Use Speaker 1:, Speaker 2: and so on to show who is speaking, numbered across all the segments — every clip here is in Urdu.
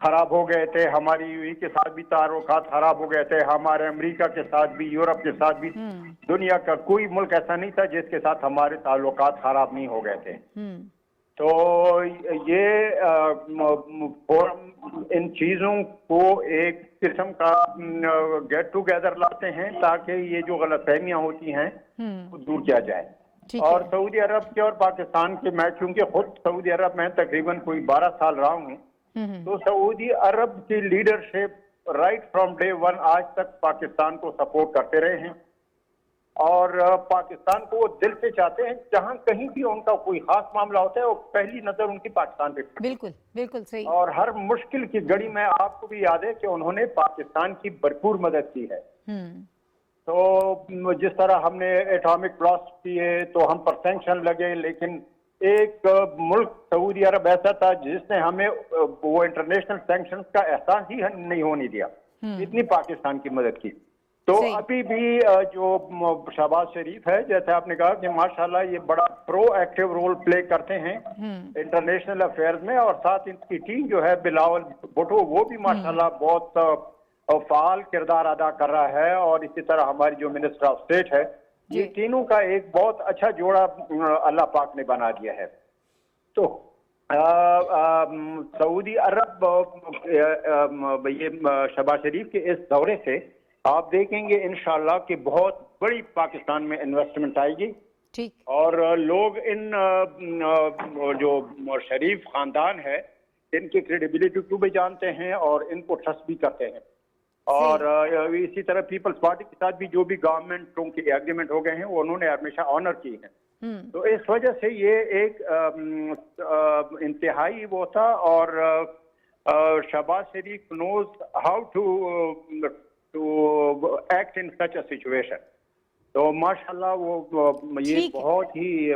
Speaker 1: خراب ہو گئے تھے، ہماری یو کے ساتھ بھی تعلقات خراب ہو گئے تھے، ہمارے امریکہ کے ساتھ بھی، یورپ کے ساتھ بھی، دنیا کا کوئی ملک ایسا نہیں تھا جس کے ساتھ ہمارے تعلقات خراب نہیں ہو گئے تھے. تو یہ فورم ان چیزوں کو ایک قسم کا گیٹ ٹوگیدر لاتے ہیں تاکہ یہ جو غلط فہمیاں ہوتی ہیں وہ دور کیا جائے. اور سعودی عرب کے اور پاکستان کے، میں چونکہ خود سعودی عرب میں تقریباً کوئی 12 سال رہا ہوں، تو سعودی عرب کی leadership right from day one آج تک پاکستان کو سپورٹ کرتے رہے ہیں، اور پاکستان کو وہ دل سے چاہتے ہیں. جہاں کہیں بھی ان کا کوئی خاص معاملہ ہوتا ہے وہ پہلی نظر ان کی پاکستان پہ پڑتی ہے.
Speaker 2: بالکل بالکل صحیح.
Speaker 1: اور ہر مشکل کی گھڑی میں آپ کو بھی یاد ہے کہ انہوں نے پاکستان کی بھرپور مدد کی ہے. تو جس طرح ہم نے ایٹامک بلاسٹ کیے تو ہم پر سینکشن لگے، لیکن ایک ملک سعودی عرب ایسا تھا جس نے ہمیں وہ انٹرنیشنل سینکشنز کا احساس ہی نہیں ہونے دیا، اتنی پاکستان کی مدد کی. تو ابھی بھی جو شہباز شریف ہے، جیسے آپ نے کہا کہ ماشاءاللہ یہ بڑا پرو ایکٹیو رول پلے کرتے ہیں انٹرنیشنل افیئرز میں، اور ساتھ ان کی ٹیم جو ہے بلاول بھٹو وہ بھی ماشاءاللہ بہت فعال کردار ادا کر رہا ہے. اور اسی طرح ہماری جو منسٹر آف اسٹیٹ ہے، یہ تینوں کا ایک بہت اچھا جوڑا اللہ پاک نے بنا دیا ہے. تو سعودی عرب یہ شہباز شریف کے اس دورے سے آپ دیکھیں گے انشاءاللہ کہ بہت بڑی پاکستان میں انویسٹمنٹ آئے گی.
Speaker 2: ٹھیک.
Speaker 1: اور لوگ ان جو شریف خاندان ہے ان کی کریڈیبلٹی کو بھی جانتے ہیں اور ان کو ٹرسٹ بھی کرتے ہیں. اور اسی طرح پیپلز پارٹی کے ساتھ بھی جو بھی گورنمنٹوں کے ایگریمنٹ ہو گئے ہیں وہ انہوں نے ہمیشہ آنر کی ہیں. تو اس وجہ سے یہ ایک انتہائی وہ تھا. اور Shahbaz Sharif knows how to act in such a situation. تو ماشاءاللہ وہ یہ بہت ہی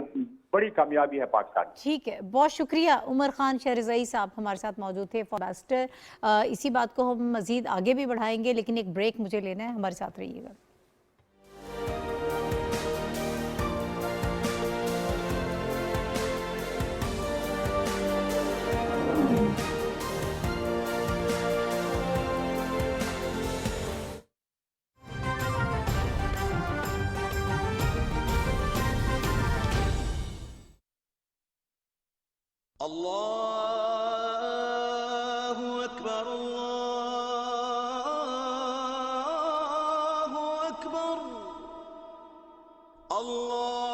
Speaker 1: بڑی کامیابی ہے پاکستان.
Speaker 2: ٹھیک ہے، بہت شکریہ. عمر خان شہرزئی صاحب ہمارے ساتھ موجود تھے، فورکاسٹر. اسی بات کو ہم مزید آگے بھی بڑھائیں گے، لیکن ایک بریک مجھے لینا ہے. ہمارے ساتھ رہیے گا.
Speaker 3: اللہ اکبر اللہ اکبر اللہ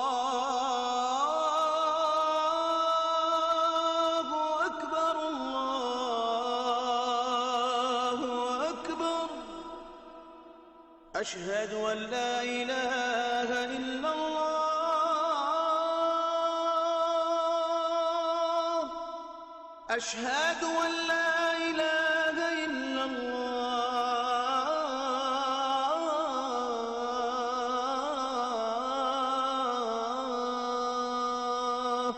Speaker 3: اکبر اللہ اکبر اشہد ان لا الہ الا اللہ أشهد أن لا إله إلا الله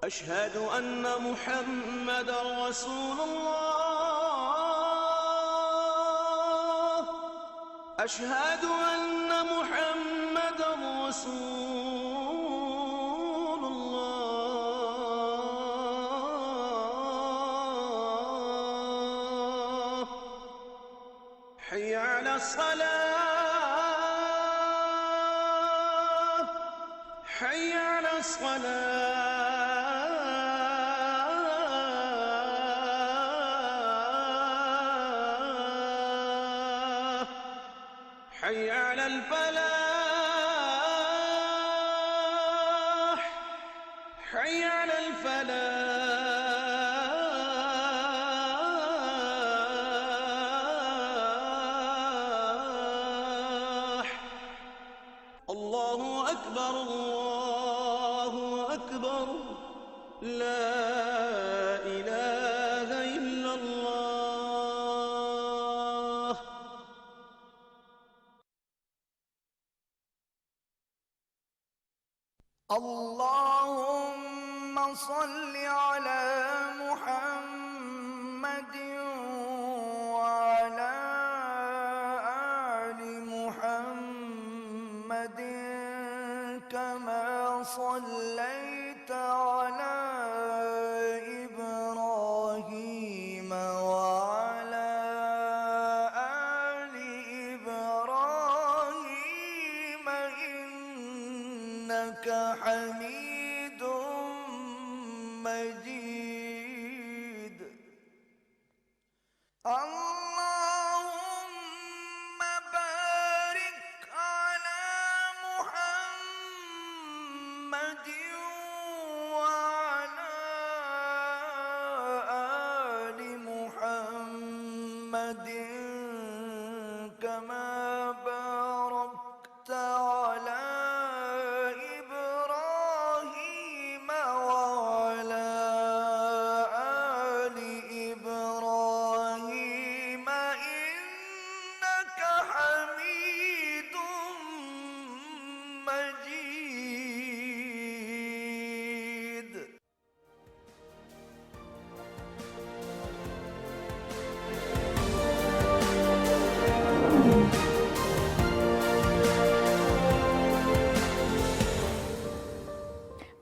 Speaker 3: أشهد أن محمدا رسول الله أشهد أن محمدا رسول الله حي على الصلاة حي على الصلاة حي على الفلاح حي على الفلاح الله أكبر الله أكبر لا إله إلا الله
Speaker 4: اللهم صل على محمد وعلى آل محمد كما صليت على إبراهيم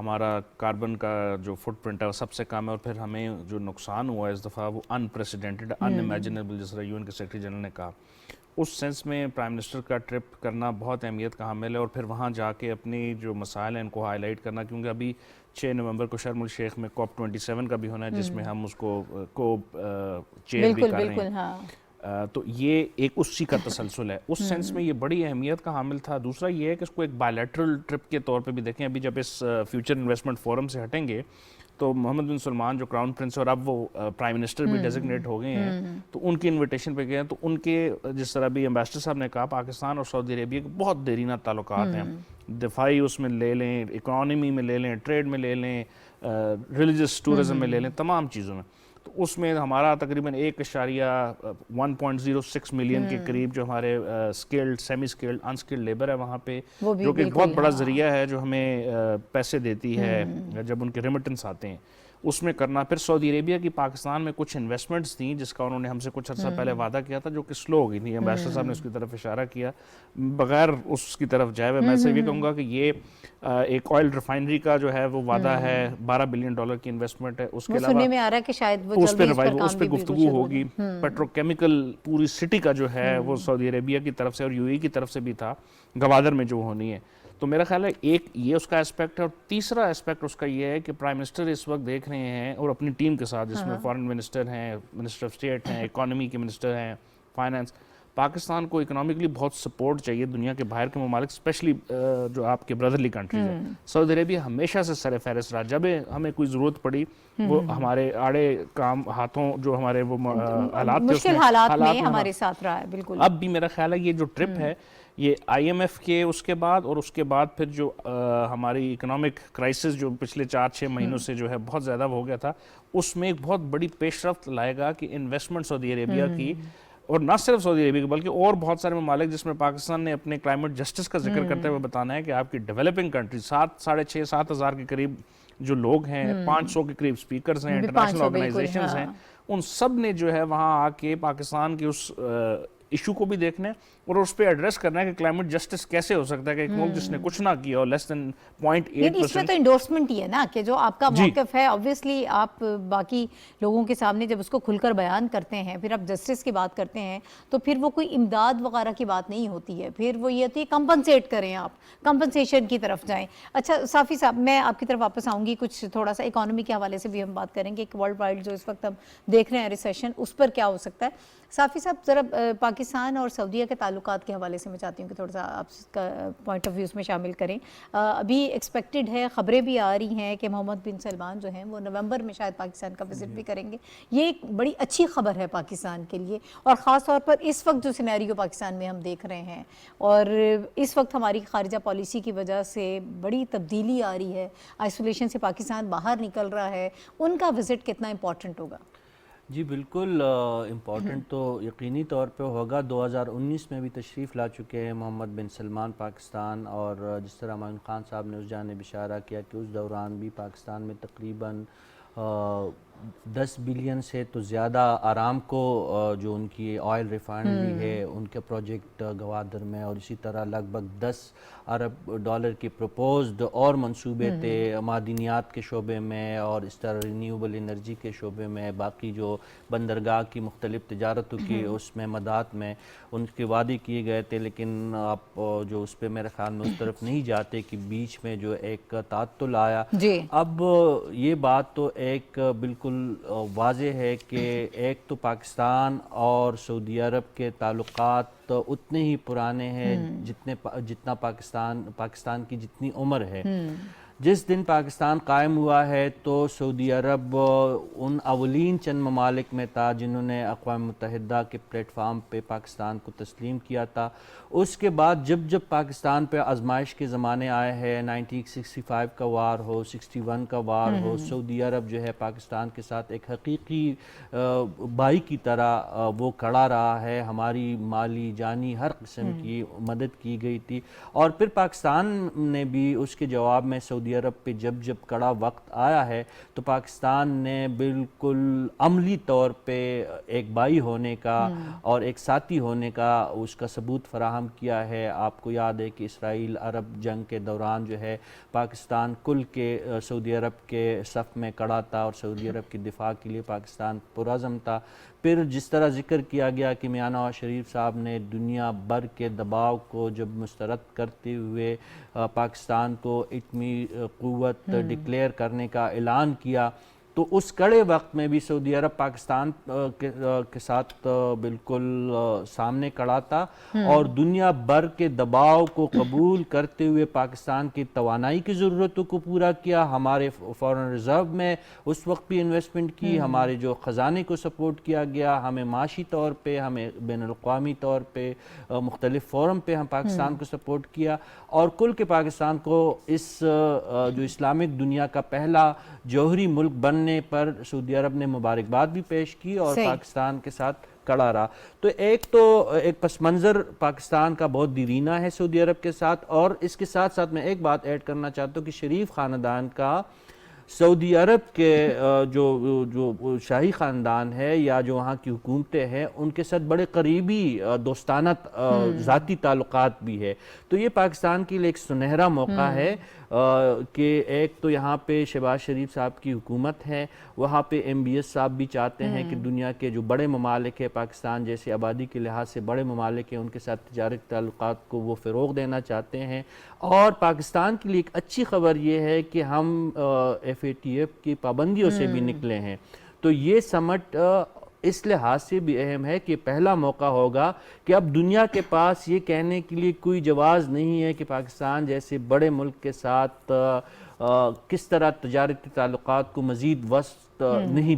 Speaker 5: ہمارا کاربن کا جو فٹ پرنٹ ہے وہ سب سے کم ہے، اور پھر ہمیں جو نقصان ہوا ہے اس دفعہ وہ انپریسیڈنٹڈ، ان امیجنیبل، جس طرح UN کے سیکرٹری جنرل نے کہا. اس سینس میں پرائم منسٹر کا ٹرپ کرنا بہت اہمیت کا حامل ہے، اور پھر وہاں جا کے اپنی جو مسائل ہیں ان کو ہائی لائٹ کرنا، کیونکہ ابھی 6 نومبر کو شرم الشیخ میں COP27 کا بھی ہونا ہے، جس میں ہم اس کو چیئر بھی
Speaker 2: بالکل
Speaker 5: کر رہے
Speaker 2: بالکل
Speaker 5: ہیں.
Speaker 2: ہاں.
Speaker 5: تو یہ ایک اسی کا تسلسل ہے، اس سینس میں یہ بڑی اہمیت کا حامل تھا. دوسرا یہ ہے کہ اس کو ایک بائیلیٹرل ٹرپ کے طور پہ بھی دیکھیں. ابھی جب اس فیوچر انویسٹمنٹ فورم سے ہٹیں گے تو محمد بن سلمان جو کراؤن پرنس اور اب وہ پرائم منسٹر بھی ڈیزگنیٹ ہو گئے ہیں، تو ان کی انویٹیشن پہ گئے ہیں. تو ان کے جس طرح بھی امبیسڈر صاحب نے کہا، پاکستان اور سعودی عربیہ کے بہت دیرینہ تعلقات ہیں، دفاعی اس میں لے لیں، اکانومی میں لے لیں، ٹریڈ میں لے لیں، ریلیجس ٹورزم میں لے لیں، تمام چیزوں میں. تو اس میں ہمارا تقریباً 1.06 ملین کے قریب جو ہمارے skilled, semi skilled, unskilled labour ہے وہاں پہ، جو کہ ایک بہت بڑا ذریعہ ہے جو ہمیں پیسے دیتی ہے جب ان کے ریمیٹنس آتے ہیں، اس میں کرنا. پھر سعودی عربیہ کی پاکستان میں کچھ انویسٹمنٹس تھیں جس کا انہوں نے ہم سے کچھ عرصہ پہلے وعدہ کیا تھا، جو کہ سلو ہو گئی تھی. امبیسڈر صاحب نے اس کی طرف اشارہ کیا، بغیر اس کی طرف جائے ہوئے میں صرف یہ کہوں گا کہ یہ ایک آئل ریفائنری کا جو ہے وہ وعدہ ہے، $12 بلین کی انویسٹمنٹ ہے. اس کے علاوہ
Speaker 2: سننے میں آ رہا ہے کہ شاید وہ
Speaker 5: اس پہ
Speaker 2: جلدی
Speaker 5: ریوائیو، اس پہ گفتگو ہوگی. پیٹروکیمیکل پوری سٹی کا جو ہے وہ سعودی عربیہ کی طرف سے اور UAE کی طرف سے بھی تھا، گوادر میں جو ہونی ہے. تو میرا خیال ہے ایک یہ اس کا اسپیکٹ ہے، اور تیسرا اسپیکٹ اس کا یہ ہے کہ پرائم منسٹر اس وقت دیکھ رہے ہیں، اور اپنی ٹیم کے ساتھ، جس میں فارن منسٹر ہیں، منسٹر آف اسٹیٹ ہیں، اکانومی کے منسٹر ہیں، فائنانس. پاکستان کو اکنامکلی بہت سپورٹ چاہیے دنیا کے باہر کے ممالک، اسپیشلی جو آپ کے بردرلی کنٹریز ہیں. سعودی عربیہ ہمیشہ سے سر فہرست رہا، جب ہمیں کوئی ضرورت پڑی وہ ہمارے آڑے کام ہاتھوں جو ہمارے وہ حالات تھے،
Speaker 2: مشکل حالات میں ہمارے ساتھ رہا ہے. بالکل.
Speaker 5: اب بھی میرا خیال ہے یہ جو ٹرپ ہے یہ IMF کے اس کے بعد، اور اس کے بعد پھر جو ہماری اکنامک کرائسس جو پچھلے 4-6 مہینوں سے جو ہے بہت زیادہ ہو گیا تھا، اس میں ایک بہت بڑی پیش رفت لائے گا کہ انویسٹمنٹ سعودی عربیہ کی، اور نہ صرف سعودی عربیہ کی بلکہ اور بہت سارے ممالک، جس میں پاکستان نے اپنے کلائمیٹ جسٹس کا ذکر کرتے ہوئے بتانا ہے کہ آپ کی ڈیولپنگ کنٹری 6,500-7 ہزار کے قریب جو لوگ ہیں، 500 کے قریب سپیکرز ہیں، انٹرنیشنل آرگنائزیشنز ہیں، ان سب نے جو ہے وہاں آ کے پاکستان کی اس ایشو کو بھی دیکھنا ہے اور اس پہ ایڈریس کرنا ہے کہ کلائمیٹ جسٹس کیسے ہو سکتا ہے کہ ایک ملک جس نے کچھ نہ کیا اور لیس دین 0.8%.
Speaker 2: اس میں تو انڈورسمنٹ ہی ہے نا کہ جو آپ کا موقف ہے، obviously آپ باقی لوگوں کے سامنے جب اس کو کھل کر بیان کرتے ہیں، پھر آپ جسٹس کی بات کرتے ہیں، تو پھر وہ کوئی امداد وغیرہ کی بات نہیں ہوتی ہے، پھر وہ یہ ہوتی ہے کمپنسیٹ کریں، آپ کمپنسیشن کی طرف جائیں. اچھا صافی صاحب، میں آپ کی طرف واپس آؤں گی، کچھ تھوڑا سا اکانومی کے حوالے سے بھی ہم بات کریں گے کہ ورلڈ وائڈ جو اس وقت ہم دیکھ رہے ہیں ریسیشن، اس پر کیا ہو سکتا ہے. صافی صاحب ذرا پاکستان اور سعودیہ کے تعلقات کے حوالے سے میں چاہتی ہوں کہ تھوڑا سا آپ کا پوائنٹ آف ویو اس میں شامل کریں. ابھی ایکسپیکٹڈ ہے، خبریں بھی آ رہی ہیں کہ محمد بن سلمان جو ہیں وہ نومبر میں شاید پاکستان کا وزٹ بھی کریں گے. یہ ایک بڑی اچھی خبر ہے پاکستان کے لیے، اور خاص طور پر اس وقت جو سینیریو پاکستان میں ہم دیکھ رہے ہیں، اور اس وقت ہماری خارجہ پالیسی کی وجہ سے بڑی تبدیلی آ رہی ہے، آئسولیشن سے پاکستان باہر نکل رہا ہے، ان کا وزٹ کتنا امپورٹنٹ ہوگا؟
Speaker 6: جی بالکل امپورٹنٹ تو یقینی طور پہ ہوگا. 2019 میں بھی تشریف لا چکے ہیں محمد بن سلمان پاکستان، اور جس طرح معین خان صاحب نے اس جانب اشارہ کیا کہ اس دوران بھی پاکستان میں تقریباً 10 بلین سے تو زیادہ آرامکو جو ان کی آئل ریفائنری ہے ان کے پروجیکٹ گوادر میں، اور اسی طرح لگ بھگ $10 ارب کی پروپوزڈ اور منصوبے تھے معدنیات کے شعبے میں، اور اس طرح رینیوبل انرجی کے شعبے میں، باقی جو بندرگاہ کی مختلف تجارتوں کی اس میں مدات میں ان کے وعدے کیے گئے تھے. لیکن آپ جو اس پہ میرے خیال میں اس طرف نہیں جاتے کہ بیچ میں جو ایک تعطل آیا. اب یہ بات تو ایک بالکل واضح ہے کہ ایک تو پاکستان اور سعودی عرب کے تعلقات اتنے ہی پرانے ہیں جتنا پاکستان کی جتنی عمر ہے. جس دن پاکستان قائم ہوا ہے تو سعودی عرب ان اولین چند ممالک میں تھا جنہوں نے اقوام متحدہ کے پلیٹ فارم پہ پاکستان کو تسلیم کیا تھا. اس کے بعد جب پاکستان پہ آزمائش کے زمانے آئے ہیں، 1965 کا وار ہو، 61 کا وار ہو، سعودی عرب جو ہے پاکستان کے ساتھ ایک حقیقی بھائی کی طرح وہ کھڑا رہا ہے. ہماری مالی جانی ہر قسم کی مدد کی گئی تھی، اور پھر پاکستان نے بھی اس کے جواب میں سعودی سعودی عرب پہ جب جب کڑا وقت آیا ہے تو پاکستان نے بالکل عملی طور پہ ایک بھائی ہونے کا اور ایک ساتھی ہونے کا اس کا ثبوت فراہم کیا ہے. آپ کو یاد ہے کہ اسرائیل عرب جنگ کے دوران جو ہے پاکستان کل کے سعودی عرب کے صف میں کڑا تھا اور سعودی عرب کی دفاع کے لیے پاکستان پرعزم تھا. پھر جس طرح ذکر کیا گیا کہ میاں نواز شریف صاحب نے دنیا بھر کے دباؤ کو جب مسترد کرتے ہوئے پاکستان کو ایٹمی قوت ڈکلیئر کرنے کا اعلان کیا تو اس کڑے وقت میں بھی سعودی عرب پاکستان کے ساتھ بالکل سامنے کھڑا تھا اور دنیا بھر کے دباؤ کو قبول کرتے ہوئے پاکستان کی توانائی کی ضرورتوں کو پورا کیا. ہمارے فورن ریزرو میں اس وقت بھی انویسٹمنٹ کی, ہمارے جو خزانے کو سپورٹ کیا گیا, ہمیں معاشی طور پہ, ہمیں بین الاقوامی طور پہ مختلف فورم پہ ہم پاکستان کو سپورٹ کیا اور کل کے پاکستان کو اس جو اسلامک دنیا کا پہلا جوہری ملک بننے پر سعودی عرب نے مبارکباد بھی پیش کی اور پاکستان کے ساتھ کھڑا رہا. تو ایک پس منظر پاکستان کا بہت دیرینہ ہے سعودی عرب کے ساتھ. اور اس کے ساتھ ساتھ میں ایک بات ایڈ کرنا چاہتا ہوں کہ شریف خاندان کا سعودی عرب کے جو شاہی خاندان ہے یا جو وہاں کی حکومتیں ہیں ان کے ساتھ بڑے قریبی دوستانہ ذاتی تعلقات بھی ہے. تو یہ پاکستان کے لیے ایک سنہرا موقع ہے کہ ایک تو یہاں پہ شہباز شریف صاحب کی حکومت ہے, وہاں پہ ایم بی ایس صاحب بھی چاہتے ہیں کہ دنیا کے جو بڑے ممالک ہیں, پاکستان جیسے آبادی کے لحاظ سے بڑے ممالک ہیں, ان کے ساتھ تجارتی تعلقات کو وہ فروغ دینا چاہتے ہیں. اور پاکستان کے لیے ایک اچھی خبر یہ ہے کہ ہم FATF کی پابندیوں سے بھی نکلے ہیں. تو یہ سمٹ اس لحاظ سے بھی اہم ہے کہ پہلا موقع ہوگا کہ اب دنیا کے پاس یہ کہنے کے لیے کوئی جواز نہیں ہے کہ پاکستان جیسے بڑے ملک کے ساتھ کس طرح تجارتی تعلقات کو مزید وسعت نہیں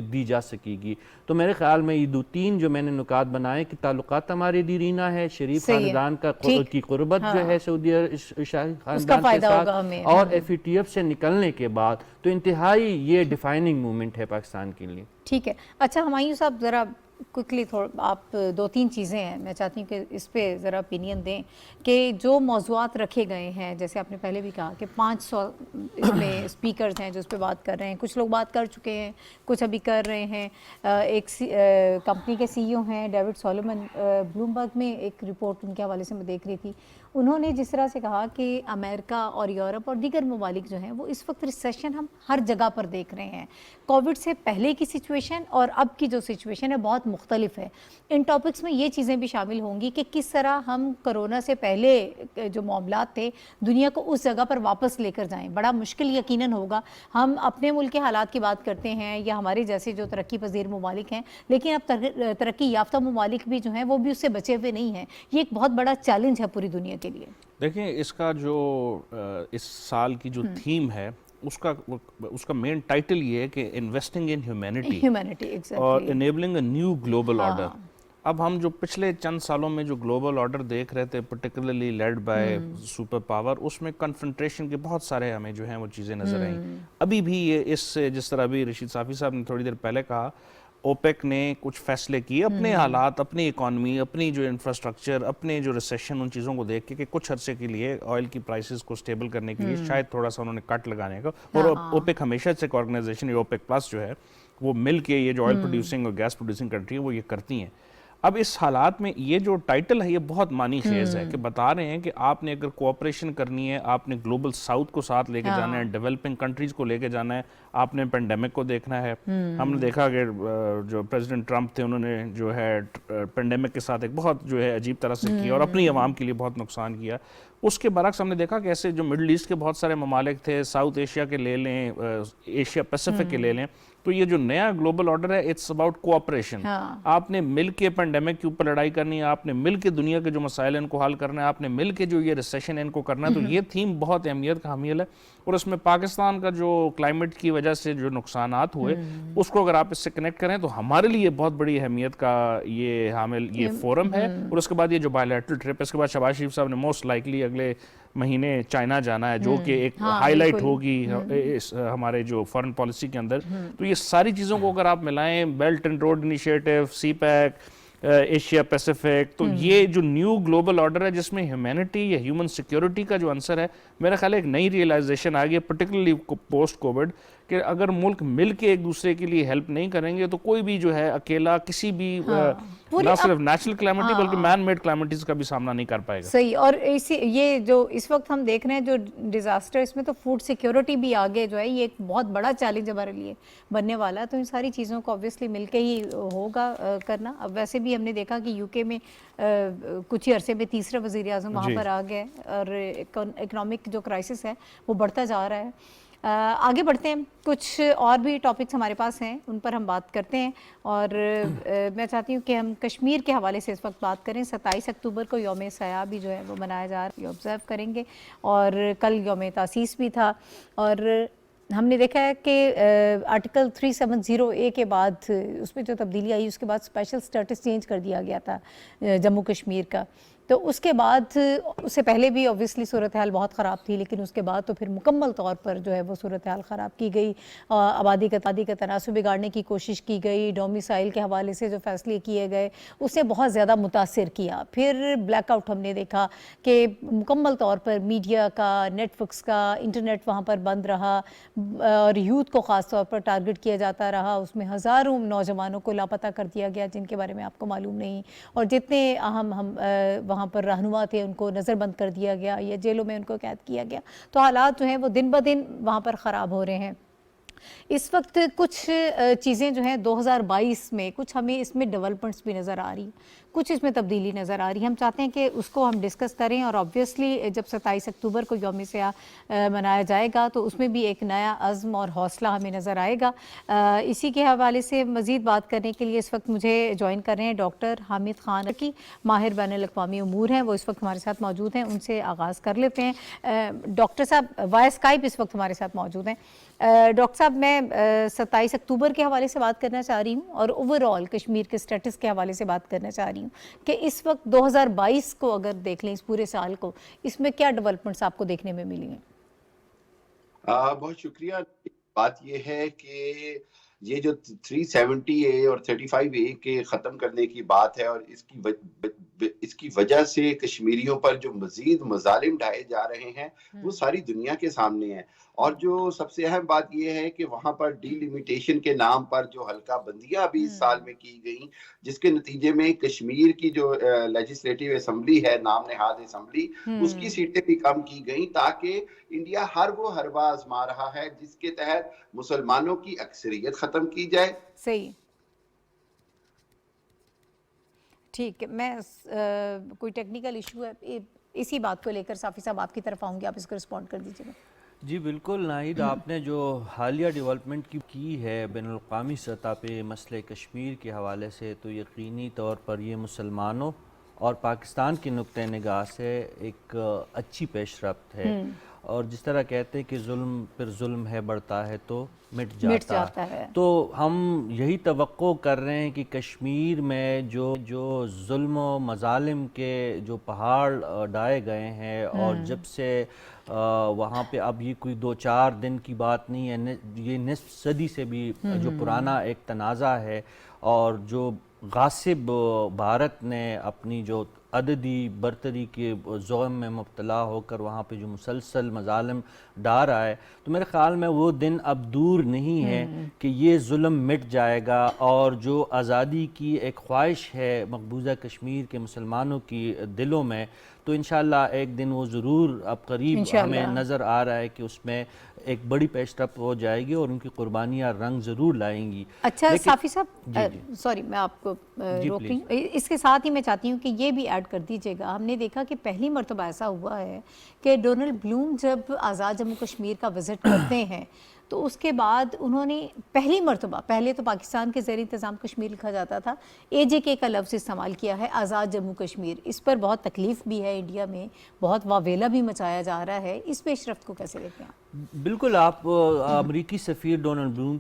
Speaker 6: دی جا سکے گی. تو میرے خیال میں یہ 2-3 جو میں نے نکات بنائے کہ تعلقات ہمارے دیرینہ ہے, شریف خاندان کی قربت جو ہے سعودی شاہی خاندان کے ساتھ اور FATF سے نکلنے کے بعد تو انتہائی یہ ڈیفائننگ مومنٹ ہے پاکستان کے لیے.
Speaker 2: ٹھیک ہے. اچھا ہمایوں صاحب ذرا کوئکلی آپ 2-3 چیزیں ہیں میں چاہتی ہوں کہ اس پہ ذرا opinion دیں کہ جو موضوعات رکھے گئے ہیں, جیسے آپ نے پہلے بھی کہا کہ 500 اس میں اسپیکرز ہیں جو اس پہ بات کر رہے ہیں, کچھ لوگ بات کر چکے ہیں, کچھ ابھی کر رہے ہیں. ایک کمپنی کے CEO ہیں ڈیوڈ سولومن, بلومبرگ میں ایک رپورٹ ان کے حوالے سے میں دیکھ رہی تھی, انہوں نے جس طرح سے کہا کہ امریکہ اور یورپ اور دیگر ممالک جو ہیں وہ اس وقت ریسیشن ہم ہر جگہ پر دیکھ رہے ہیں. کووڈ سے پہلے کی سچویشن اور اب کی جو سچویشن ہے بہت مختلف ہے. ان ٹاپکس میں یہ چیزیں بھی شامل ہوں گی کہ کس طرح ہم کرونا سے پہلے جو معاملات تھے دنیا کو اس جگہ پر واپس لے کر جائیں. بڑا مشکل یقیناً ہوگا. ہم اپنے ملک کے حالات کی بات کرتے ہیں یا ہمارے جیسے جو ترقی پذیر ممالک ہیں, لیکن اب ترقی یافتہ ممالک بھی جو ہیں وہ بھی اس سے بچے ہوئے نہیں ہیں. یہ ایک بہت بڑا چیلنج ہے پوری دنیا کے لیے.
Speaker 5: دیکھیں اس کا جو اس سال کی جو تھیم ہے اس کا مین ٹائٹل یہ ہے کہ انویسٹنگ ان ہیومینٹی اور enabling a new global order. اب ہم جو پچھلے چند سالوں میں جو گلوبل آرڈر دیکھ رہے تھے particularly led by super power, اس میں کنفرنٹریشن کے بہت سارے ہمیں جو ہیں وہ چیزیں نظر آئیں. ابھی بھی یہ اس سے جس طرح ابھی رشید صافی صاحب نے تھوڑی دیر پہلے کہا, اوپیک نے کچھ فیصلے کیے اپنے حالات, اپنی اکانومی, اپنی جو انفراسٹرکچر, اپنے جو ریسیشن, ان چیزوں کو دیکھ کے کہ کچھ عرصے کے لیے آئل کی پرائسز کو سٹیبل کرنے کے لیے شاید تھوڑا سا انہوں نے کٹ لگانے کا. اور اوپیک ہمیشہ سے ایک آرگنائزیشن اوپیک پلس جو ہے وہ مل کے یہ جو آئل پروڈیوسنگ اور گیس پروڈیوسنگ کنٹری ہے وہ یہ کرتی ہیں. اب اس حالات میں یہ جو ٹائٹل ہے یہ بہت معنی خیز ہے کہ بتا رہے ہیں کہ آپ نے اگر کوآپریشن کرنی ہے, آپ نے گلوبل ساؤتھ کو ساتھ لے کے جانا ہے, ڈیولپنگ کنٹریز کو لے کے جانا ہے, آپ نے پینڈیمک کو دیکھنا ہے. ہم نے دیکھا کہ جو پریزیڈنٹ ٹرمپ تھے انہوں نے جو ہے پینڈیمک کے ساتھ ایک بہت جو ہے عجیب طرح سے کیا اور اپنی عوام کے لیے بہت نقصان کیا. اس کے برعکس ہم نے دیکھا کہ ایسے جو مڈل ایسٹ کے بہت سارے ممالک تھے, ساؤتھ ایشیا کے لے لیں, ایشیا پیسیفک کے لے لیں, تو یہ جو نیا گلوبل آرڈر ہے اٹس اباؤٹ کوآپریشن. آپ نے مل کے پینڈیمک کے اوپر لڑائی کرنی ہے, آپ نے مل کے دنیا کے جو مسائل ان کو حل کرنا ہے, آپ نے مل کے جو یہ ریسیشن ان کو کرنا ہے. تو یہ تھیم بہت اہمیت کا حامل ہے. اور اس میں پاکستان کا جو کلائمیٹ کی وجہ سے جو نقصانات ہوئے اس کو اگر آپ اس سے کنیکٹ کریں تو ہمارے لیے بہت بڑی اہمیت کا یہ حامل یہ فورم ہے. اور اس کے بعد یہ جو بائیلیٹرل ٹرپ, اس کے بعد شہباز شریف صاحب نے موسٹ لائکلی اگلے مہینے چائنا جانا ہے, جو کہ ایک ہائی لائٹ ہوگی ہمارے جو فارن پالیسی کے اندر. تو یہ ساری چیزوں کو اگر آپ ملائیں, belt and road initiative, CPEC, Asia Pacific. تو یہ جو نیو گلوبل آرڈر ہے جس میں ہیومینٹی یا ہیومن سیکیورٹی کا جو عنصر ہے، میرا خیال ہے ایک نئی ریئلائزیشن آ گئی ہے پرٹیکولرلی پوسٹ کووڈ، کہ اگر ملک مل کے ایک دوسرے کے لیے ہیلپ نہیں کریں گے تو کوئی بھی جو ہے اکیلا کسی بھی نہ صرف نیچرل کلیمٹی بلکہ مین میڈ کلیمٹیز کا بھی سامنا نہیں کر پائے گا.
Speaker 2: صحیح. اور یہ جو اس وقت ہم دیکھ رہے ہیں جو ڈیزاسٹر، اس میں تو فوڈ سیکیورٹی بھی آگے جو ہے یہ ایک بہت بڑا چیلنج ہمارے لیے بننے والا ہے. تو ان ساری چیزوں کو obviously مل کے ہی ہوگا کرنا. اب ویسے بھی ہم نے دیکھا کہ یو کے میں کچھ ہی عرصے میں تیسرا وزیر اعظم وہاں پر آ گئے اور اکنامک جو کرائسس ہے وہ بڑھتا جا رہا ہے. آگے بڑھتے ہیں، کچھ اور بھی ٹاپکس ہمارے پاس ہیں، ان پر ہم بات کرتے ہیں. اور میں چاہتی ہوں کہ ہم کشمیر کے حوالے سے اس وقت بات کریں. 27 اکتوبر کو یوم سیاح بھی جو ہے وہ منایا جا رہا ہے، آبزرو کریں گے. اور کل یوم تاسیس بھی تھا. اور ہم نے دیکھا ہے کہ آرٹیکل 370A کے بعد اس میں جو تبدیلی آئی، اس کے بعد اسپیشل اسٹیٹس چینج کر دیا گیا تھا جموں کشمیر کا. تو اس کے بعد، اس سے پہلے بھی اوبویسلی صورتحال بہت خراب تھی، لیکن اس کے بعد تو پھر مکمل طور پر جو ہے وہ صورتحال خراب کی گئی. آبادی کا تناسب بگاڑنے کی کوشش کی گئی. ڈومیسائل کے حوالے سے جو فیصلے کیے گئے اس نے بہت زیادہ متاثر کیا. پھر بلیک آؤٹ ہم نے دیکھا کہ مکمل طور پر میڈیا کا، نیٹ ورکس کا، انٹرنیٹ وہاں پر بند رہا اور یوتھ کو خاص طور پر ٹارگٹ کیا جاتا رہا. اس میں ہزاروں نوجوانوں کو لاپتہ کر دیا گیا جن کے بارے میں آپ کو معلوم نہیں، اور جتنے اہم وہاں پر رہنما تھے ان کو نظر بند کر دیا گیا یا جیلوں میں ان کو قید کیا گیا. تو حالات جو ہیں وہ دن بدن وہاں پر خراب ہو رہے ہیں. اس وقت کچھ چیزیں جو ہیں 2022 میں کچھ ہمیں اس میں ڈیولپمنٹس بھی نظر آ رہی ہیں، کچھ اس میں تبدیلی نظر آ رہی ہے. ہم چاہتے ہیں کہ اس کو ہم ڈسکس کریں. اور آبویسلی جب 27 اکتوبر کو یوم سیاح منایا جائے گا تو اس میں بھی ایک نیا عزم اور حوصلہ ہمیں نظر آئے گا. اسی کے حوالے سے مزید بات کرنے کے لیے اس وقت مجھے جوائن کر رہے ہیں ڈاکٹر حامد خان کی، ماہر بین الاقوامی امور ہیں، وہ اس وقت ہمارے ساتھ موجود ہیں. ان سے آغاز کر لیتے ہیں. ڈاکٹر صاحب وائس اسکائپ اس وقت ہمارے ساتھ موجود ہیں. ڈاکٹر صاحب میں 27 اکتوبر کے حوالے سے بات کرنا چاہ رہی ہوں اور اوور آل کشمیر کے سٹیٹس کے حوالے سے بات کرنا چاہ رہی ہوں کہ اس وقت 2022 کو اگر دیکھ لیں، اس پورے سال کو، اس میں کیا ڈیولپمنٹس آپ کو دیکھنے میں ملی ہیں؟
Speaker 7: بہت شکریہ. بات یہ ہے کہ یہ جو 370A اور 35A کے ختم کرنے کی بات ہے، اور اس کی وجہ سے کشمیریوں پر جو مزید مظالم ڈھائے جا رہے ہیں وہ ساری دنیا کے سامنے ہے. اور جو سب سے اہم بات یہ ہے کہ وہاں پر ڈی لیمیٹیشن کے نام پر جو حلقہ بندیاں ابھی اس سال میں کی گئیں، جس کے نتیجے میں کشمیر کی جو لیجسلیٹو اسمبلی ہے، نام نہاد اسمبلی، اس کی سیٹیں بھی کم کی گئیں، تاکہ انڈیا ہر وہ حربہ آزما رہا ہے جس کے تحت مسلمانوں کی اکثریت ختم کی جائے.
Speaker 2: صحیح، ٹھیک ہے. میں کوئی ٹیکنیکل ایشو ہے اسی بات کو لے کر صافی صاحب آپ کی طرف آؤں گی، آپ اس کو رسپونڈ کر دیجیے گا.
Speaker 6: جی بالکل ناہید، آپ نے جو حالیہ ڈیولپمنٹ کی ہے بین الاقوامی سطح پہ مسئلہ کشمیر کے حوالے سے، تو یقینی طور پر یہ مسلمانوں اور پاکستان کی نقطہ نگاہ سے ایک اچھی پیش رفت ہے. اور جس طرح کہتے ہیں کہ ظلم پر ظلم ہے بڑھتا ہے تو مٹ جاتا ہے، تو ہم یہی توقع کر رہے ہیں کہ کشمیر میں جو ظلم و مظالم کے جو پہاڑ ڈھائے گئے ہیں، اور جب سے وہاں پہ اب یہ کوئی 2-4 دن کی بات نہیں ہے، یہ نصف صدی سے بھی جو پرانا ایک تنازع ہے، اور جو غاصب بھارت نے اپنی جو عددی برتری کے ظلم میں مبتلا ہو کر وہاں پہ جو مسلسل مظالم ڈھا رہا ہے، تو میرے خیال میں وہ دن اب دور نہیں ہے کہ یہ ظلم مٹ جائے گا. اور جو آزادی کی ایک خواہش ہے مقبوضہ کشمیر کے مسلمانوں کی دلوں میں، تو انشاءاللہ ایک دن وہ ضرور اب قریب ہمیں نظر آ رہا ہے کہ اس میں ایک بڑی پیش رفت ہو جائے گی اور ان کی قربانیاں رنگ ضرور لائیں گی.
Speaker 2: اچھا صافی صاحب، سوری میں آپ کو روک رہی ہوں، اس کے ساتھ ہی میں چاہتی ہوں کہ یہ بھی ایڈ کر دیجیے گا. ہم نے دیکھا کہ پہلی مرتبہ ایسا ہوا ہے کہ ڈونلڈ بلوم جب آزاد جموں کشمیر کا وزٹ کرتے ہیں تو اس کے بعد انہوں نے پہلی مرتبہ، پہلے تو پاکستان کے زیر انتظام کشمیر لکھا جاتا تھا، AJK کا لفظ استعمال کیا ہے، آزاد جموں کشمیر. اس پر بہت تکلیف بھی ہے انڈیا میں، بہت واویلا بھی مچایا جا رہا ہے. اس پیش رفت کو کیسے دیکھتے ہیں آپ؟
Speaker 6: بالکل آپ امریکی سفیر ڈونلڈ بلوم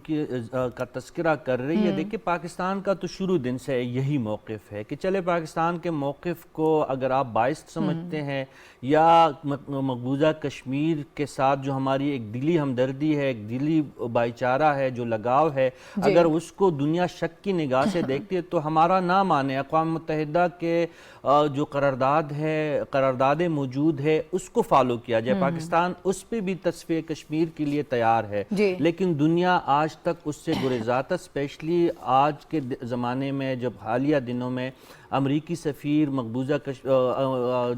Speaker 6: کا تذکرہ کر رہی ہے. دیکھیں پاکستان کا تو شروع دن سے یہی موقف ہے کہ چلے پاکستان کے موقف کو اگر آپ باعث سمجھتے ہیں یا مقبوضہ کشمیر کے ساتھ جو ہماری ایک دلی ہمدردی ہے, ایک دلی بھائی چارہ ہے, جو لگاؤ ہے, اگر اس کو دنیا شک کی نگاہ سے دیکھتی ہے تو ہمارا نہ مانے. اقوام متحدہ کے جو قرارداد ہے, قراردادیں موجود ہے, اس کو فالو کیا جائے. پاکستان اس پہ بھی تصفیہ کشمیر کے لیے تیار ہے, لیکن دنیا آج تک اس سے گریزاتا. اسپیشلی آج کے زمانے میں جب حالیہ دنوں میں امریکی سفیر مقبوضہ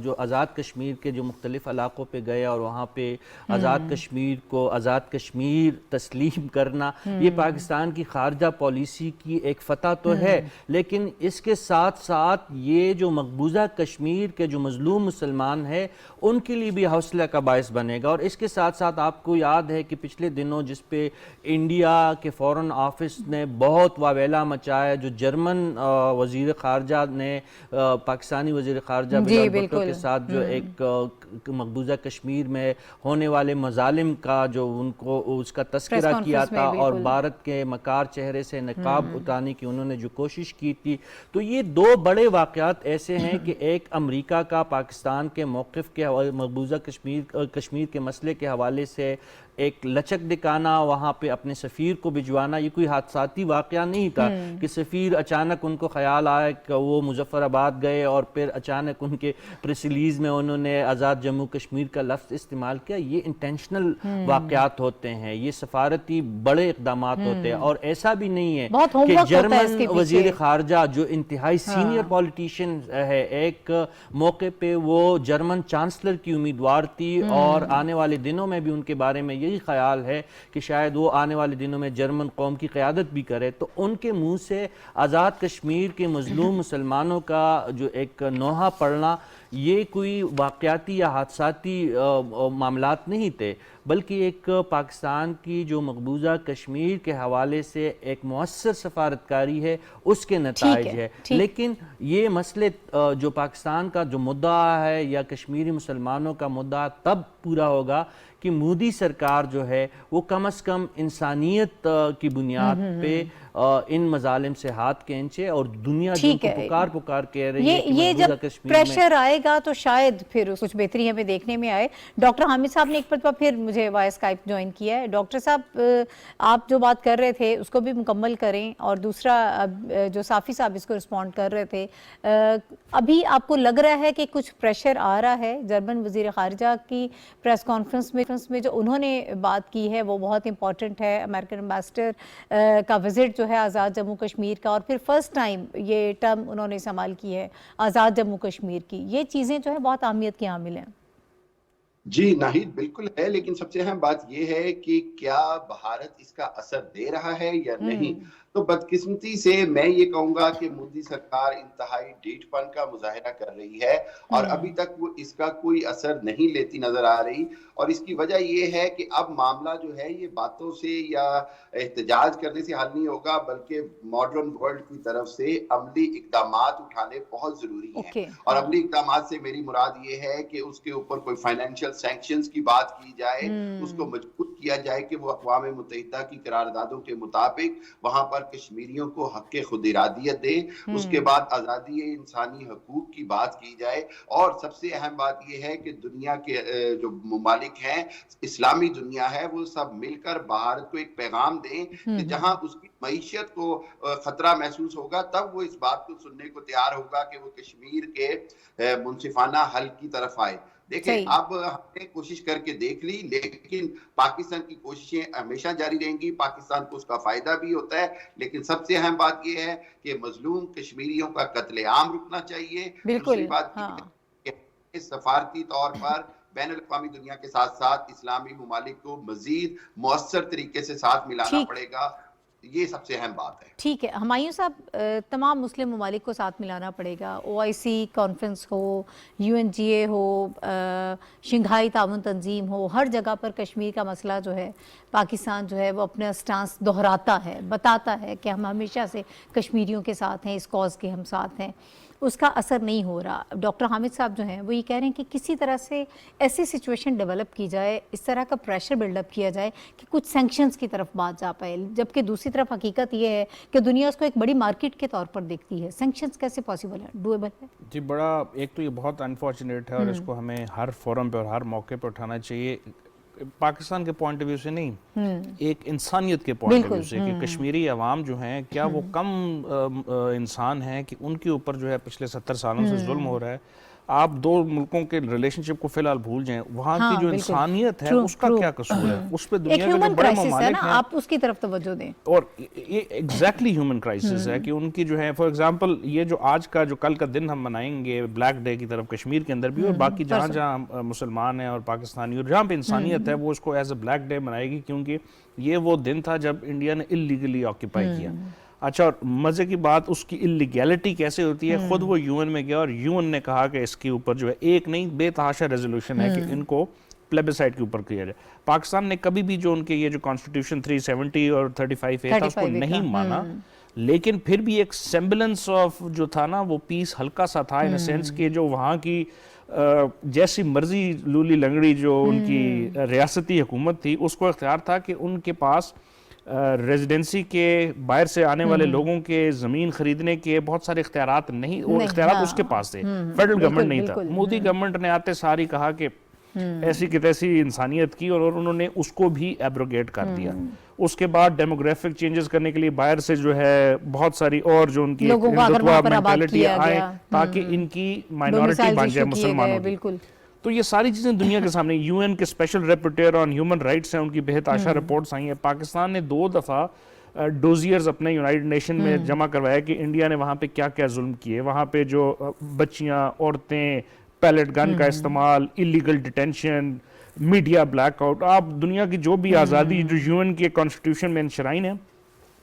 Speaker 6: جو آزاد کشمیر کے جو مختلف علاقوں پہ گئے اور وہاں پہ آزاد کشمیر کو آزاد کشمیر تسلیم کرنا, یہ پاکستان کی خارجہ پالیسی کی ایک فتح تو ہے, لیکن اس کے ساتھ ساتھ یہ جو مقبوضہ کشمیر کے جو مظلوم مسلمان ہیں ان کے لیے بھی حوصلہ کا باعث بنے گا. اور اس کے ساتھ ساتھ آپ کو یاد ہے کہ پچھلے دنوں جس پہ انڈیا کے فورن آفس نے بہت واویلا مچایا, جو جرمن وزیر خارجہ نے پاکستانی وزیر خارجہ بلال بھٹو کے ساتھ جو ایک مقبوضہ کشمیر میں ہونے والے مظالم کا جو ان کو اس کا تذکرہ کیا تھا, اور بھارت کے مکار چہرے سے نقاب اتارنے کی انہوں نے جو کوشش کی تھی. تو یہ دو بڑے واقعات ایسے ہیں کہ ایک امریکہ کا پاکستان کے موقف کے مقبوضہ کشمیر کے مسئلے کے حوالے سے ایک لچک دکھانا, وہاں پہ اپنے سفیر کو بھجوانا. یہ کوئی حادثاتی واقعہ نہیں تھا کہ سفیر اچانک ان کو خیال آیا کہ وہ مظفر آباد گئے اور پھر اچانک ان کے پریس ریلیز میں انہوں نے آزاد جموں کشمیر کا لفظ استعمال کیا. یہ انٹینشنل واقعات ہوتے ہیں, یہ سفارتی بڑے اقدامات ہوتے ہیں, اور ایسا بھی نہیں ہے کہ جرمن وزیر خارجہ جو انتہائی سینئر پولیٹیشین ہے, ایک موقع پہ وہ جرمن چانسلر کی امیدوار تھی, اور آنے والے دنوں میں بھی ان کے بارے میں یہی خیال ہے کہ شاید وہ آنے والے دنوں میں جرمن قوم کی قیادت بھی کرے. تو ان کے منہ سے آزاد کشمیر کے مظلوم مسلمانوں کا جو ایک نوحہ پڑھنا, یہ کوئی واقعاتی یا حادثاتی معاملات نہیں تھے, بلکہ ایک پاکستان کی جو مقبوضہ کشمیر کے حوالے سے ایک مؤثر سفارتکاری ہے, اس کے نتائج ہے. لیکن یہ مسئلے جو پاکستان کا جو مدعا ہے یا کشمیری مسلمانوں کا مدعا تب پورا ہوگا کہ مودی سرکار جو ہے وہ کم از کم انسانیت کی بنیاد پہ ان مظالم سے ہاتھ کھینچے, اور دنیا جن کو پکار کہہ رہی ہے کہ
Speaker 2: یہ جب پریشر آئے گا تو شاید پھر کچھ بہتری ہمیں دیکھنے میں آئے. ڈاکٹر حامد صاحب نے ایک مرتبہ پھر مجھے وائس اسکائپ جوائن کیا ہے. ڈاکٹر صاحب آپ جو بات کر رہے تھے اس کو بھی مکمل کریں, اور دوسرا جو صافی صاحب اس کو رسپونڈ کر رہے تھے, ابھی آپ کو لگ رہا ہے کہ کچھ پریشر آ رہا ہے؟ جرمن وزیر خارجہ کی پریس کانفرنس میں جو انہوں نے بات کی ہے وہ بہت امپورٹنٹ ہے. امریکن ایمبیسڈر کا وزٹ جو ہے آزاد جموں کشمیر کا, اور پھر فرسٹ ٹائم یہ ٹرم انہوں نے استعمال کی ہے آزاد جموں کشمیر کی, یہ چیزیں جو ہے بہت اہمیت کی حامل ہیں.
Speaker 7: جی ناہید بالکل ہے, لیکن سب سے اہم بات یہ ہے کہ کیا بھارت اس کا اثر دے رہا ہے یا نہیں. تو بدقسمتی سے میں یہ کہوں گا کہ مودی سرکار انتہائی ڈھیٹ پن کا مظاہرہ کر رہی ہے, اور ابھی تک وہ اس کا کوئی اثر نہیں لیتی نظر آ رہی. اور اس کی وجہ یہ ہے کہ اب معاملہ جو ہے یہ باتوں سے یا احتجاج کرنے سے حل نہیں ہوگا, بلکہ ماڈرن ورلڈ کی طرف سے عملی اقدامات اٹھانے بہت ضروری ہیں. اور عملی اقدامات سے میری مراد یہ ہے کہ اس کے اوپر کوئی فائنینشیل سینکشنز کی بات کی جائے, اس کو مجبور کیا جائے کہ وہ اقوام متحدہ کی قراردادوں کے مطابق وہاں پر کشمیریوں کو حق خود ارادیت دے. اس کے بعد آزادی انسانی حقوق کی بات کی جائے, اور سب سے اہم بات یہ ہے کہ دنیا کے جو ممالک ہیں, اسلامی دنیا ہے, وہ سب مل کر بھارت کو ایک پیغام دیں کہ جہاں اس کی معیشت کو خطرہ محسوس ہوگا تب وہ اس بات کو سننے کو تیار ہوگا کہ وہ کشمیر کے منصفانہ حل کی طرف آئے. دیکھیں اب ہم نے کوشش کر کے دیکھ لی, لیکن پاکستان کی کوششیں ہمیشہ جاری رہیں گی, پاکستان کو اس کا فائدہ بھی ہوتا ہے. لیکن سب سے اہم بات یہ ہے کہ مظلوم کشمیریوں کا قتل عام رکنا چاہیے. دوسری بات یہ کہ سفارتی طور پر بین الاقوامی دنیا کے ساتھ ساتھ اسلامی ممالک کو مزید مؤثر طریقے سے ساتھ ملانا پڑے گا. یہ سب سے اہم بات ہے.
Speaker 2: ٹھیک ہے ہمایوں صاحب, تمام مسلم ممالک کو ساتھ ملانا پڑے گا. OIC کانفرنس ہو, UNGA ہو, شنگھائی تعاون تنظیم ہو, ہر جگہ پر کشمیر کا مسئلہ جو ہے پاکستان جو ہے وہ اپنا سٹانس دہراتا ہے, بتاتا ہے کہ ہم ہمیشہ سے کشمیریوں کے ساتھ ہیں, اس کاز کے ہم ساتھ ہیں. اس کا اثر نہیں ہو رہا. ڈاکٹر حامد صاحب جو ہیں وہ یہ کہہ رہے ہیں کہ کسی طرح سے ایسی سچویشن ڈیولپ کی جائے, اس طرح کا پریشر بلڈ اپ کیا جائے کہ کچھ سینکشنز کی طرف بات جا پائے, جبکہ دوسری طرف حقیقت یہ ہے کہ دنیا اس کو ایک بڑی مارکیٹ کے طور پر دیکھتی ہے. سینکشنز کیسے پاسبل ہے, ڈویبل ہے؟
Speaker 5: جی بڑا, ایک تو یہ بہت انفارچونیٹ ہے اور اس کو ہمیں ہر فورم پہ اور ہر موقع پہ اٹھانا چاہیے, پاکستان کے پوائنٹ آف ویو سے نہیں, ایک انسانیت کے پوائنٹ آف ویو سے, کہ کشمیری عوام جو ہیں کیا وہ کم انسان ہیں کہ ان کے اوپر جو ہے پچھلے 70 سالوں سے ظلم ہو رہا ہے. آپ دو ملکوں کے ریلیشن شپ کو فی الحال بھول جائیں, وہاں کی جو انسانیت ہے اس کا کیا قصور ہے, اس پہ دنیا کے جو بڑے ممالک ہیں
Speaker 2: آپ اس کی طرف توجہ دیں.
Speaker 5: اور یہ ایگزیکٹلی ہیومن کرائسس ہے کہ ان کی جو ہے, فار ایگزامپل یہ جو آج کا جو کل کا دن ہم منائیں گے بلیک ڈے کی طرف کشمیر کے اندر بھی, اور باقی جہاں جہاں مسلمان ہیں اور پاکستانی اور جہاں پہ انسانیت ہے وہ اس کو ایز اے بلیک ڈے منائے گی, کیونکہ یہ وہ دن تھا جب انڈیا نے اللیگلی آکیپائی کیا. اچھا, اور مزے کی بات اس کی اللیگیلٹی کیسے ہوتی ہے, خود وہ یو این میں گیا اور یو این نے کہا کہ اس کے اوپر جو ہے ایک نہیں بے تحاشا ریزولوشن ہے کہ ان کو پلیبسائٹ کے اوپر کیا جائے. پاکستان نے کبھی بھی جو ان کے یہ جو کانسٹیٹیوشن 370 اور 35A تھا اس کو نہیں مانا, لیکن پھر بھی ایک سیمبلنس آف جو تھا نا وہ پیس ہلکا سا تھا, ان اے سینس کہ جو وہاں کی جیسی مرضی لولی لنگڑی جو ان کی ریاستی حکومت تھی اس کو اختیار تھا کہ ان کے پاس ریزیڈنسی کے باہر سے آنے والے لوگوں کے زمین خریدنے کے بہت سارے اختیارات نہیں, وہ اختیارات اس کے پاس تھے, فیڈرل گورنمنٹ نہیں تھا. مودی گورنمنٹ نے آتے ساری کہا کہ ایسی کی تیسی انسانیت کی اور انہوں نے اس کو بھی ایبروگیٹ کر دیا. اس کے بعد ڈیموگرافک چینجز کرنے کے لیے باہر سے جو ہے بہت ساری اور جو ان کی ہندوتوا مینٹلٹی آئے تاکہ ان کی مائنورٹی بن جائے مسلمانوں کی. تو یہ ساری چیزیں دنیا کے سامنے, یو این کے اسپیشل ریپورٹر آن ہیومن رائٹس ہیں, ان کی بے تحاشا رپورٹس آئی ہیں. پاکستان نے 2 دفعہ ڈوزیئرز اپنے یونائٹڈ نیشن میں جمع کروایا کہ انڈیا نے وہاں پہ کیا کیا ظلم کیے, وہاں پہ جو بچیاں, عورتیں, پیلٹ گن کا استعمال, illegal detention, media black out. آپ دنیا کی جو بھی آزادی جو یو این کے کانسٹیٹیوشن میں انشرائن ہے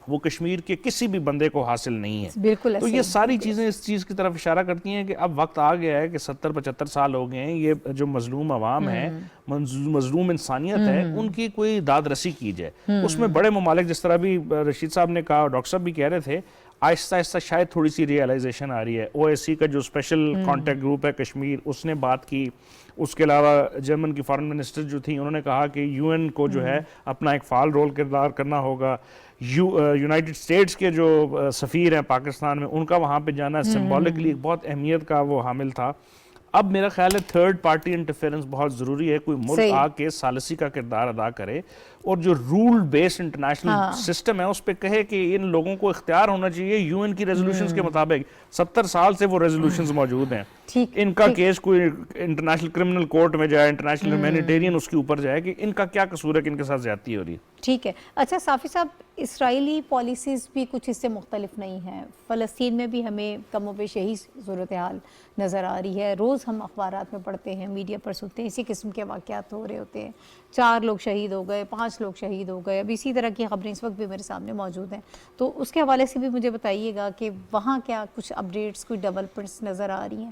Speaker 5: وہ کشمیر کے کسی بھی بندے کو حاصل نہیں ہے.
Speaker 2: بالکل.
Speaker 5: تو یہ ساری چیزیں اس چیز کی طرف اشارہ کرتی ہیں کہ اب وقت آ گیا ہے کہ 70-75 سال ہو گئے ہیں, یہ جو مظلوم عوام ہے, مظلوم انسانیت ہے, ان کی کوئی داد رسی کی جائے. اس میں بڑے ممالک جس طرح بھی رشید صاحب نے کہا, ڈاکٹر صاحب بھی کہہ رہے تھے, آہستہ آہستہ شاید تھوڑی سی ریئلائزیشن آ رہی ہے. OSCE کا جو اسپیشل کانٹیکٹ گروپ ہے کشمیر, اس نے بات کی. اس کے علاوہ جرمن کی فارن منسٹر جو تھیں انہوں نے کہا کہ یو این کو جو ہے اپنا ایک فعال رول کردار کرنا ہوگا. یونائٹڈ اسٹیٹس کے جو سفیر ہیں پاکستان میں, ان کا وہاں پہ جانا سمبولکلی بہت اہمیت کا وہ حامل تھا. اب میرا خیال ہے تھرڈ پارٹی انٹرفیرنس بہت ضروری ہے, کوئی ملک آ کے ثالثی کا کردار ادا کرے اور جو رول بیسڈ انٹرنیشنل سسٹم ہے اس پہ کہے کہ ان لوگوں کو اختیار ہونا چاہیے یو این کی ریزولوشنز کے مطابق. 70 سال سے وہ ریزولوشنز موجود ہیں, ان کا کیس کوئی انٹرنیشنل کرمنل کورٹ میں جائے, انٹرنیشنل ہیومینیٹیرین اس کے اوپر جائے کہ ان کا کیا قصور ہے کہ ان کے ساتھ زیادتی ہو رہی ہے.
Speaker 2: ٹھیک ہے. اچھا صافی صاحب, اسرائیلی پالیسیز بھی کچھ اس سے مختلف نہیں ہیں. فلسطین میں بھی ہمیں کم و بیش یہی صورتحال نظر آ رہی ہے. روز ہم اخبارات میں پڑھتے ہیں, میڈیا پر سنتے ہیں, اسی قسم کے واقعات ہو رہے ہوتے ہیں. 4 لوگ شہید ہو گئے, 5 لوگ شہید ہو گئے. اب اسی طرح کی خبریں اس وقت بھی میرے سامنے موجود ہیں. تو اس کے حوالے سے بھی مجھے بتائیے گا کہ وہاں کیا کچھ اپڈیٹس, کوئی ڈیولپمنٹس نظر آ رہی ہیں,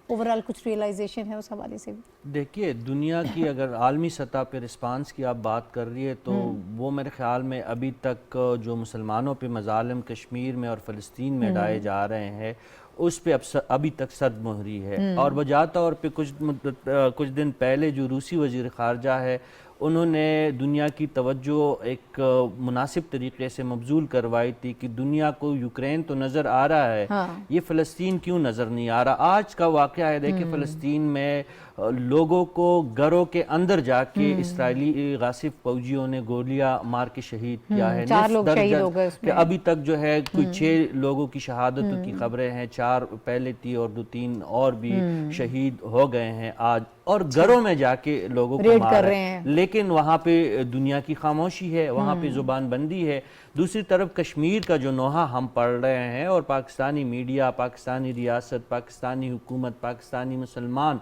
Speaker 2: اوورال کچھ ریئلائزیشن ہے اس حوالے سے بھی.
Speaker 6: دیکھیے, دنیا کی اگر عالمی سطح پہ رسپانس کی آپ بات کر رہی ہے تو وہ میرے خیال میں ابھی تک جو مسلمانوں پہ مظالم کشمیر میں اور فلسطین میں ڈائے جا رہے ہیں اس پہ ابھی تک سرد مہری ہے. اور وجہ طور پہ کچھ دن پہلے جو روسی وزیر خارجہ ہے انہوں نے دنیا کی توجہ ایک مناسب طریقے سے مبذول کروائی تھی کہ دنیا کو یوکرین تو نظر آ رہا ہے, یہ فلسطین کیوں نظر نہیں آ رہا. آج کا واقعہ ہے, دیکھیں فلسطین میں لوگوں کو گھروں کے اندر جا کے اسرائیلی غاصب فوجیوں نے گولیاں مار کے شہید کیا ہے.
Speaker 2: 4 لوگ شہید ہو گئے اس میں.
Speaker 6: ابھی تک جو ہے کوئی 6 لوگوں کی شہادتوں کی خبریں ہیں, 4 پہلے تھی اور 2-3 اور بھی شہید ہو گئے ہیں آج, اور گھروں میں جا کے لوگوں کو مار رہے ہیں. لیکن وہاں پہ دنیا کی خاموشی ہے, وہاں پہ زبان بندی ہے. دوسری طرف کشمیر کا جو نوحہ ہم پڑھ رہے ہیں اور پاکستانی میڈیا, پاکستانی ریاست, پاکستانی حکومت, پاکستانی مسلمان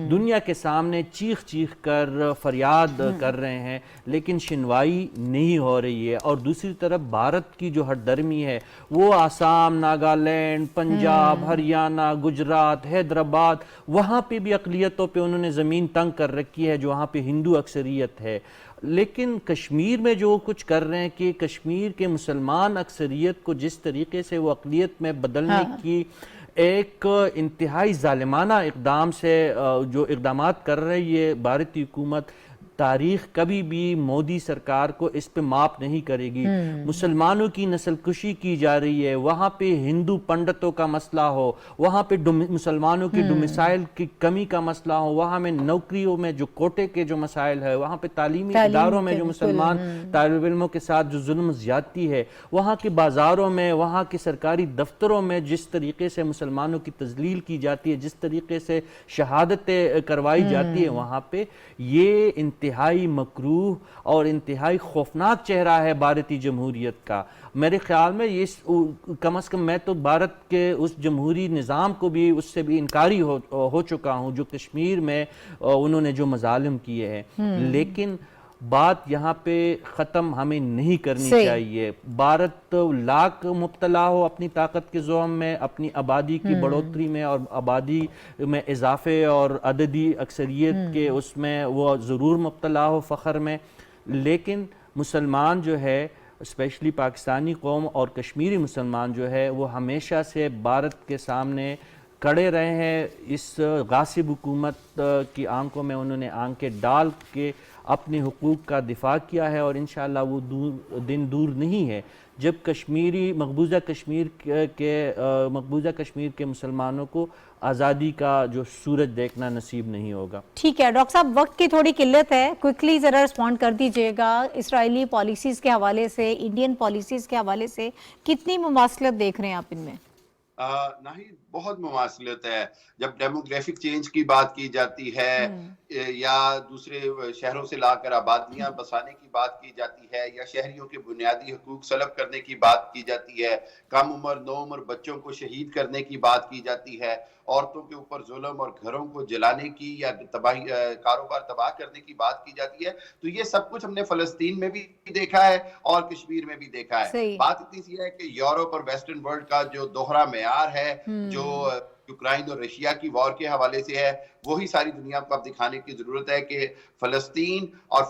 Speaker 6: دنیا کے سامنے چیخ چیخ کر فریاد کر رہے ہیں, لیکن شنوائی نہیں ہو رہی ہے. اور دوسری طرف بھارت کی جو ہٹ درمی ہے وہ آسام, ناگالینڈ, پنجاب, ہریانہ, گجرات, حیدرآباد, وہاں پہ بھی اقلیتوں پہ انہوں انہوں نے زمین تنگ کر رکھی ہے جو وہاں پہ ہندو اکثریت ہے. لیکن کشمیر میں جو کچھ کر رہے ہیں کہ کشمیر کے مسلمان اکثریت کو جس طریقے سے وہ اقلیت میں بدلنے کی ایک انتہائی ظالمانہ اقدام سے جو اقدامات کر رہی ہے بھارتی حکومت، تاریخ کبھی بھی مودی سرکار کو اس پہ معاف نہیں کرے گی. مسلمانوں کی نسل کشی کی جا رہی ہے، وہاں پہ ہندو پنڈتوں کا مسئلہ ہو، وہاں پہ مسلمانوں کی ڈومیسائل کی کمی کا مسئلہ ہو، وہاں میں نوکریوں میں جو کوٹے کے جو مسائل ہے، وہاں پہ تعلیمی اداروں میں جو مسلمان طالب علموں کے ساتھ جو ظلم زیادتی ہے، وہاں کے بازاروں میں، وہاں کے سرکاری دفتروں میں جس طریقے سے مسلمانوں کی تذلیل کی جاتی ہے، جس طریقے سے شہادتیں کروائی جاتی ہے وہاں پہ، یہ انتہائی مکروہ اور انتہائی خوفناک چہرہ ہے بھارتی جمہوریت کا. میرے خیال میں یہ کم از کم میں تو بھارت کے اس جمہوری نظام کو بھی اس سے بھی انکاری ہو چکا ہوں جو کشمیر میں انہوں نے جو مظالم کیے ہیں. لیکن بات یہاں پہ ختم ہمیں نہیں کرنی چاہیے. بھارت لاکھ مبتلا ہو اپنی طاقت کے زوم میں، اپنی آبادی کی بڑھوتری میں اور آبادی میں اضافے اور عددی اکثریت کے اس میں وہ ضرور مبتلا ہو فخر میں، لیکن مسلمان جو ہے اسپیشلی پاکستانی قوم اور کشمیری مسلمان جو ہے وہ ہمیشہ سے بھارت کے سامنے کڑے رہے ہیں. اس غاصب حکومت کی آنکھوں میں انہوں نے آنکھیں ڈال کے اپنے حقوق کا دفاع کیا ہے، اور انشاءاللہ وہ دن دور نہیں ہے جب مقبوضہ کشمیر کے مسلمانوں کو آزادی کا جو سورج دیکھنا نصیب نہیں ہوگا.
Speaker 2: ٹھیک ہے ڈاکٹر صاحب، وقت کی تھوڑی قلت ہے، کوئکلی ذرا رسپونڈ کر دیجئے گا. اسرائیلی پالیسیز کے حوالے سے، انڈین پالیسیز کے حوالے سے کتنی مماثلت دیکھ رہے ہیں آپ ان میں؟
Speaker 7: نہیں، بہت مماثلت ہے. جب ڈیموگرافک چینج کی بات کی جاتی ہے یا دوسرے شہروں سے لا کر آبادیاں بسانے کی بات کی جاتی ہے یا شہریوں کے بنیادی حقوق سلب کرنے کی بات کی جاتی ہے، کم عمر نو عمر بچوں کو شہید کرنے کی بات کی جاتی ہے، عورتوں کے اوپر ظلم اور گھروں کو جلانے کی یا تباہی کاروبار تباہ کرنے کی بات کی جاتی ہے، تو یہ سب کچھ ہم نے فلسطین میں بھی دیکھا ہے اور کشمیر میں بھی دیکھا ہے. بات اتنی سی ہے کہ یورپ اور ویسٹرن ورلڈ کا جو دوہرا معیار ہے جو یوکرائن اور رشیا کی وار کے حوالے سے ہے، وہی ساری دنیا کو اب دکھانے کی ضرورت ہے کہ فلسطین اور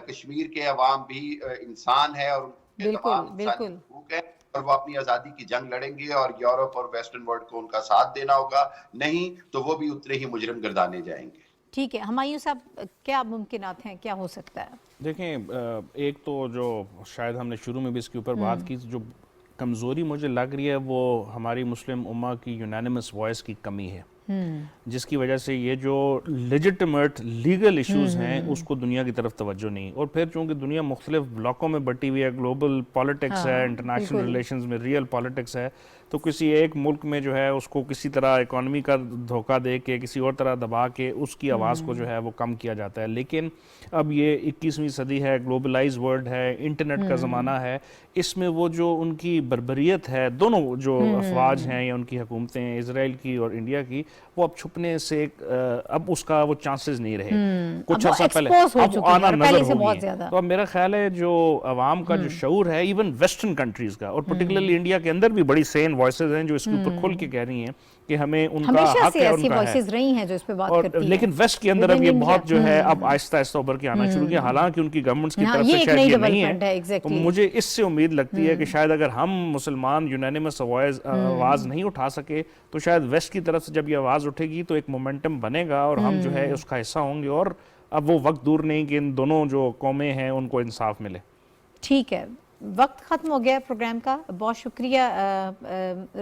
Speaker 7: کشمیر کے عوام بھی انسان ہے اور ان کے تمام انسانی حقوق ہیں، اور وہ اپنی آزادی کی جنگ لڑیں گے اور یورپ اور ویسٹرن ورلڈ کو ان کا ساتھ دینا ہوگا، نہیں تو وہ بھی اتنے ہی مجرم گردانے جائیں گے.
Speaker 2: ٹھیک ہے ہمایوں صاحب، کیا ممکنات ہیں، کیا ہو سکتا ہے؟
Speaker 5: دیکھیں، ایک تو جو شاید ہم نے شروع میں بھی اس کے اوپر بات کی، جو کمزوری مجھے لگ رہی ہے وہ ہماری مسلم امہ کی یونانیمس وائس کی کمی ہے، جس کی وجہ سے یہ جو لیجٹمیٹ لیگل ایشوز ہیں اس کو دنیا کی طرف توجہ نہیں. اور پھر چونکہ دنیا مختلف بلاکوں میں بٹی ہوئی ہے، گلوبل پالیٹکس ہے، انٹرنیشنل ریلیشنز میں ریئل پالیٹکس ہے، تو کسی ایک ملک میں جو ہے اس کو کسی طرح اکانومی کا دھوکہ دے کے کسی اور طرح دبا کے اس کی آواز کو جو ہے وہ کم کیا جاتا ہے. لیکن اب یہ 21ویں صدی ہے، گلوبلائز ورلڈ ہے، انٹرنیٹ کا زمانہ ہے، اس میں وہ جو ان کی بربریت ہے، دونوں جو افواج ہیں یا ان کی حکومتیں ہیں، اسرائیل کی اور انڈیا کی، وہ اب چھپنے سے اب اس کا وہ چانسز نہیں رہے. کچھ عرصہ پہلے اب آنا نظر ہوگی. تو اب میرا خیال ہے جو عوام کا جو شعور ہے ایون ویسٹرن کنٹریز کا، اور پرٹیکولرلی انڈیا کے اندر بھی بڑی سین وائسز ہیں جو اس کے اوپر کھل کے کہہ رہی ہیں کہ ہمیں ان کا حق ہے، ان کا ہے.
Speaker 2: رہی ہیں جو اس پہ بات کرتی ہیں.
Speaker 5: لیکن ویسٹ کے اندر اب یہ بہت جو ہے اب آہستہ آہستہ ابھر کے آنا شروع کیا، حالانکہ ان کی گورنمنٹس کی طرف سے شاید یہ نہیں ہے. تو مجھے اس سے امید لگتی ہے کہ شاید اگر ہم مسلمان یونانیمس آواز نہیں اٹھا سکے تو شاید ویسٹ کی طرف سے جب یہ آواز اٹھے گی تو ایک مومنٹم بنے گا اور ہم جو ہے اس کا حصہ ہوں گے، اور اب وہ وقت دور نہیں کہ ان دونوں جو قومیں ہیں ان کو انصاف ملے.
Speaker 2: ٹھیک ہے، وقت ختم ہو گیا پروگرام کا. بہت شکریہ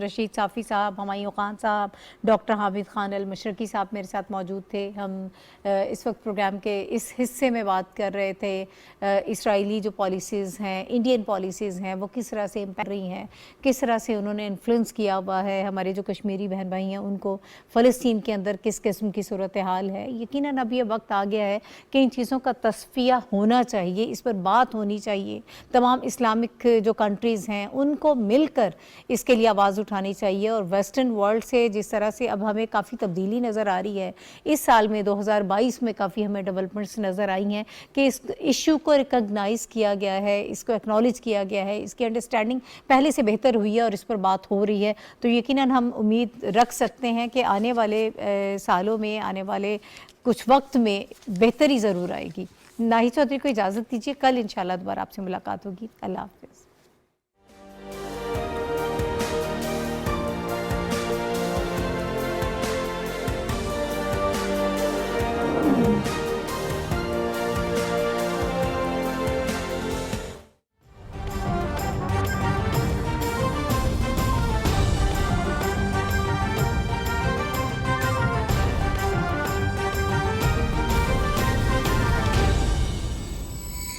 Speaker 2: رشید صافی صاحب، ہمایوں خان صاحب، ڈاکٹر حامد خان المشرقی صاحب میرے ساتھ موجود تھے. ہم اس وقت پروگرام کے اس حصے میں بات کر رہے تھے اسرائیلی جو پالیسیز ہیں، انڈین پالیسیز ہیں، وہ کس طرح سے امپیکٹ رہی ہیں، کس طرح سے انہوں نے انفلوئنس کیا ہوا ہے ہمارے جو کشمیری بہن بھائی ہیں ان کو. فلسطین کے اندر کس قسم کی صورتحال ہے. یقیناً اب یہ وقت آ گیا ہے کہ ان چیزوں کا تصفیہ ہونا چاہیے، اس پر بات ہونی چاہیے. تمام اسلام اسلامک جو کنٹریز ہیں ان کو مل کر اس کے لیے آواز اٹھانی چاہیے، اور ویسٹرن ورلڈ سے جس طرح سے اب ہمیں کافی تبدیلی نظر آ رہی ہے، اس سال میں 2022 میں کافی ہمیں ڈیولپمنٹس نظر آئی ہیں کہ اس ایشو کو ریکگنائز کیا گیا ہے، اس کو ایکنالج کیا گیا ہے، اس کی انڈرسٹینڈنگ پہلے سے بہتر ہوئی ہے اور اس پر بات ہو رہی ہے، تو یقیناً ہم امید رکھ سکتے ہیں کہ آنے والے سالوں میں، آنے والے کچھ وقت میں بہتری ضرور آئے گی۔ ناہید چودھری کو اجازت دیجیے، کل انشاءاللہ دوبارہ آپ سے ملاقات ہوگی۔ اللہ حافظ۔